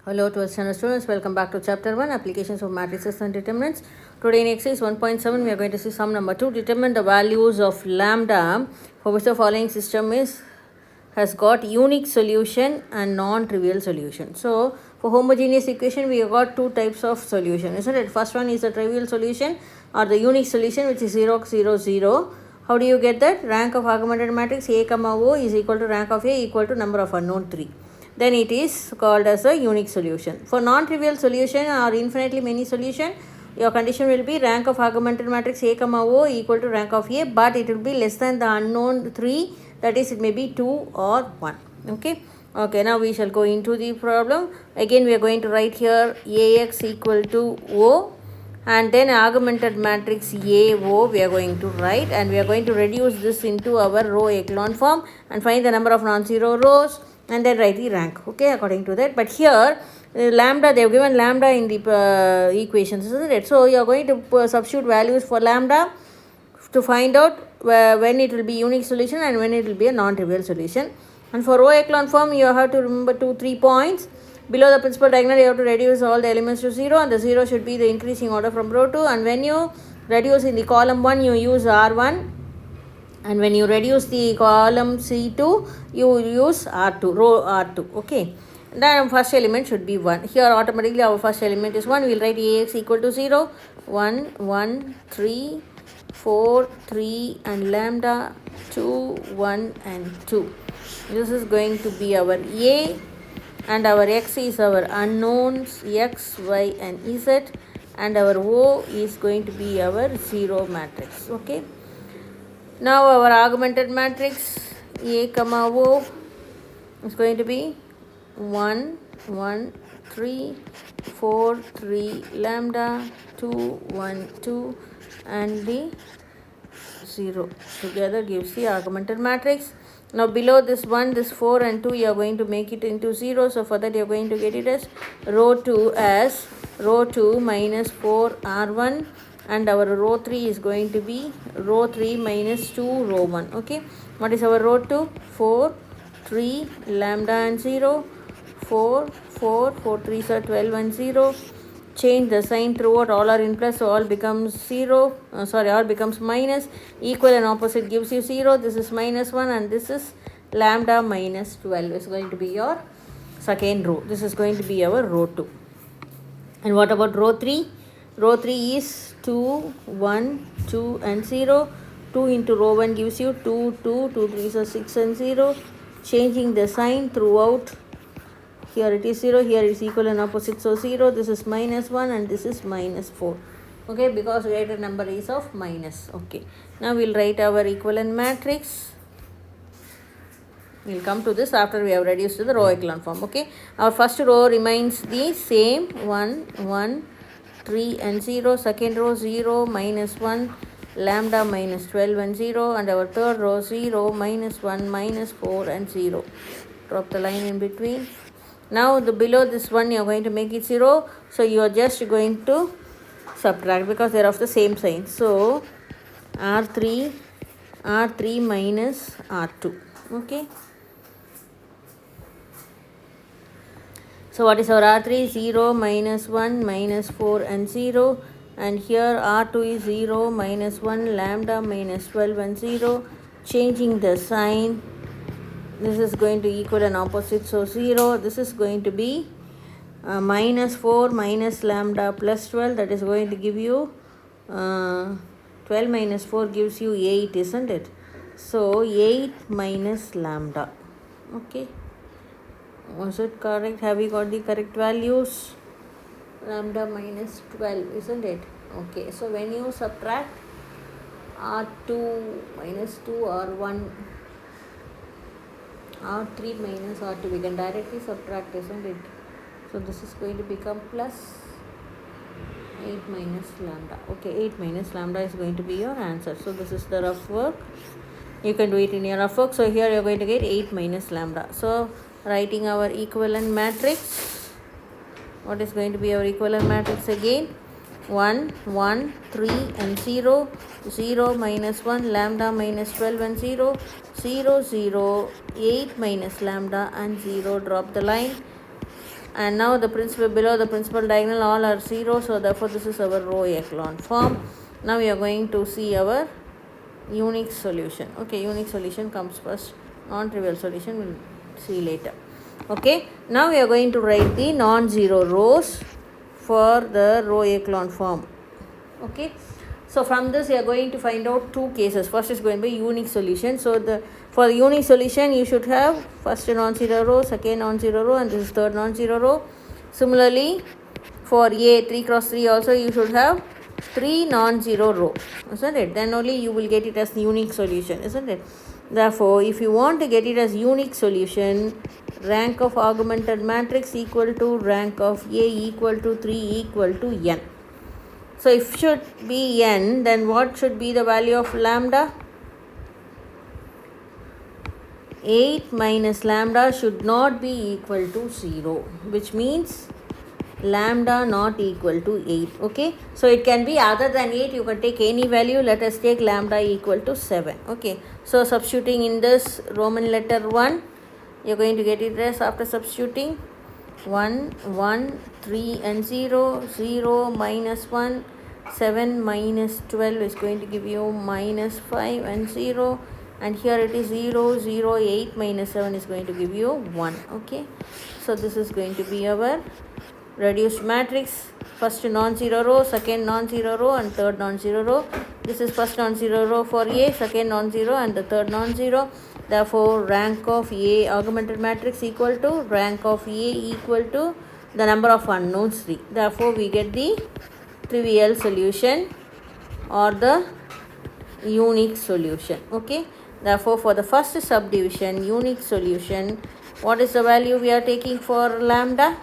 Hello to our standard students, welcome back to chapter 1, applications of matrices and determinants. Today in exercise 1.7 we are going to see sum number 2, determine the values of lambda for which the following system has got unique solution and non-trivial solution. So for homogeneous equation we have got two types of solution, isn't it? First one is the trivial solution or the unique solution, which is 0 0 0. How do you get that? Rank of augmented matrix A comma O is equal to rank of A equal to number of unknown 3. Then it is called as a unique solution. For non-trivial solution or infinitely many solution, your condition will be rank of augmented matrix A comma O equal to rank of A, but it will be less than the unknown 3, that is it may be 2 or 1. Okay, now we shall go into the problem. Again we are going to write here Ax equal to O, and then augmented matrix AO we are going to write, and we are going to reduce this into our row echelon form and find the number of non-zero rows and then write the rank, okay, according to that. But here lambda, they have given lambda in the equations, isn't it? So you are going to substitute values for lambda to find out when it will be unique solution and when it will be a non-trivial solution. And for row echelon form you have to remember 3 points. Below the principal diagonal you have to reduce all the elements to 0, and the 0 should be the increasing order from row 2, and when you reduce in the column 1 you use R1, and when you reduce the column C2 you use R2, row R2, okay. Then first element should be 1. Here automatically our first element is 1. We will write Ax equal to 0, 1, 1, 3, 4, 3 and lambda 2, 1 and 2. This is going to be our A, and our x is our unknowns x, y and z, and our O is going to be our 0 matrix, okay. Now our augmented matrix A comma O is going to be 1, 1, 3, 4, 3, lambda 2, 1, 2 and the 0 together gives the augmented matrix. Now below this 1, this 4 and 2 you are going to make it into 0, so for that you are going to get it as row 2 as row 2 minus 4 R1, and our row 3 is going to be row 3 minus 2 row 1, okay. What is our row 2? 4, 3, lambda and 0, 4, 4, 4 3s are 12 and 0. Change the sign throughout, all are in plus, so all becomes 0, all becomes minus. Equal and opposite gives you 0. This is minus 1 and this is lambda minus 12 is going to be your second row. This is going to be our row 2. And what about row 3? Row 3 is 2, 1, 2 and 0. 2 into row 1 gives you 2, 2, 2 3s are 6 and 0. Changing the sign throughout, here it is 0, here it is equal and opposite, so 0, this is minus 1 and this is minus 4, okay, because greater number is of minus, okay. Now we will write our equivalent matrix. We will come to this after we have reduced to the row echelon form, okay. Our first row remains the same, 1, 1, 3 and 0. Second row 0, minus 1, lambda minus 12 and 0, and our third row 0, minus 1, minus 4 and 0. Drop the line in between. Now the below this one you are going to make it 0, so you are just going to subtract because they are of the same sign. So R3 minus R2, okay. So what is our R3? 0, minus 1, minus 4 and 0, and here R2 is 0, minus 1, lambda minus 12 and 0. Changing the sign, this is going to equal and opposite, so 0. This is going to be minus 4 minus lambda plus 12, that is going to give you 12 minus 4 gives you 8, isn't it? So 8 minus lambda, okay. Was it correct? Have we got the correct values? Lambda minus 12, isn't it? Okay, so when you subtract R2 minus 2 R1, R3 minus R2, we can directly subtract, isn't it? So this is going to become plus 8 minus lambda. Okay, 8 minus lambda is going to be your answer. So this is the rough work. You can do it in your rough work. So here you are going to get 8 minus lambda. So writing our equivalent matrix. What is going to be our equivalent matrix again? 1, 1, 3 and 0, 0 minus 1, lambda minus 12 and 0, 0, 0, 8 minus lambda and 0. Drop the line. and now the principal below the principal diagonal all are 0, so therefore this is our row echelon form. Now we are going to see our unique solution. Okay, unique solution comes first, non-trivial solution we'll see later. Okay, now we are going to write the non-zero rows for the row echelon form. Okay, so from this we are going to find out two cases. First is going to be unique solution. So for the unique solution you should have first non-zero row, second non-zero row, and this is third non-zero row. Similarly for A 3 cross 3 also you should have 3 non-zero row, isn't it? Then only you will get it as unique solution, isn't it? Therefore if you want to get it as unique solution, rank of augmented matrix equal to rank of A equal to 3 equal to n. So if should be n, then what should be the value of lambda? 8 minus lambda should not be equal to 0, which means lambda not equal to 8. Okay, so it can be other than 8, you can take any value. Let us take lambda equal to 7. Okay, so substituting in this Roman letter 1, you're going to get it as after substituting 1 1 3 and 0 0 minus 1 7 minus 12 is going to give you minus 5 and 0, and here it is 0 0 8 minus 7 is going to give you 1. Okay, so this is going to be our reduced matrix. First non-zero row, second non-zero row, and third non-zero row. This is first non-zero row for A, second non-zero, and the third non-zero. Therefore rank of A augmented matrix equal to rank of A equal to the number of unknowns 3. Therefore we get the trivial solution or the unique solution. Okay, therefore for the first subdivision unique solution, what is the value we are taking for lambda?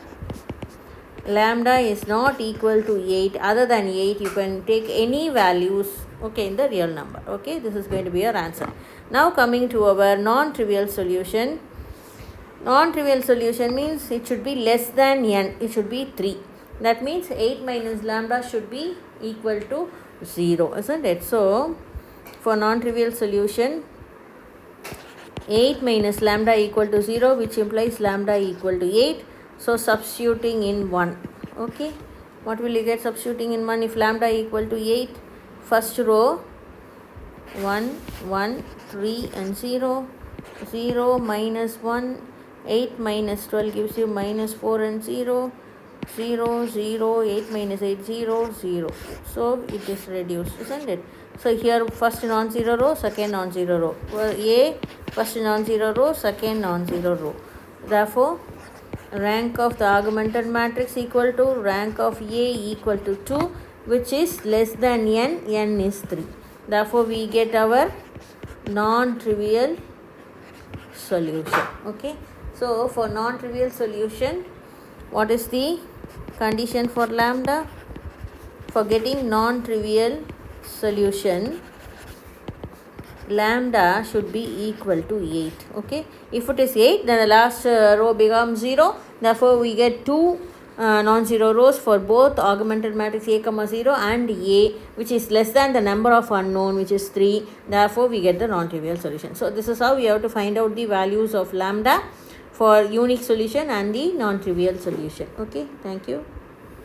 Lambda is not equal to 8. Other than 8 you can take any values, okay, in the real number. Okay, this is going to be our answer. Now coming to our non-trivial solution. Non-trivial solution means it should be less than n, it should be 3. That means 8 minus lambda should be equal to 0, isn't it? So for non-trivial solution 8 minus lambda equal to 0, which implies lambda equal to 8. So substituting in 1. Okay, what will you get substituting in 1 if lambda equal to 8? First row 1 1 3 and 0 0 minus 1 8 minus 12 gives you minus 4 and 0 0 0 8 minus 8 0 0. So it is reduced, isn't it? So here first non-zero row, second non-zero row. A first non-zero row, second non-zero row. Therefore rank of the augmented matrix equal to rank of A equal to 2, which is less than n, n is 3. Therefore we get our non-trivial solution. Okay, so for non-trivial solution, what is the condition for lambda? For getting non-trivial solution, lambda should be equal to 8. Okay, if it is 8, then the last row becomes 0. Therefore we get two non-zero rows for both augmented matrix A comma 0 and A, which is less than the number of unknown, which is 3. Therefore we get the non-trivial solution. So this is how we have to find out the values of lambda for unique solution and the non-trivial solution. Okay, thank you.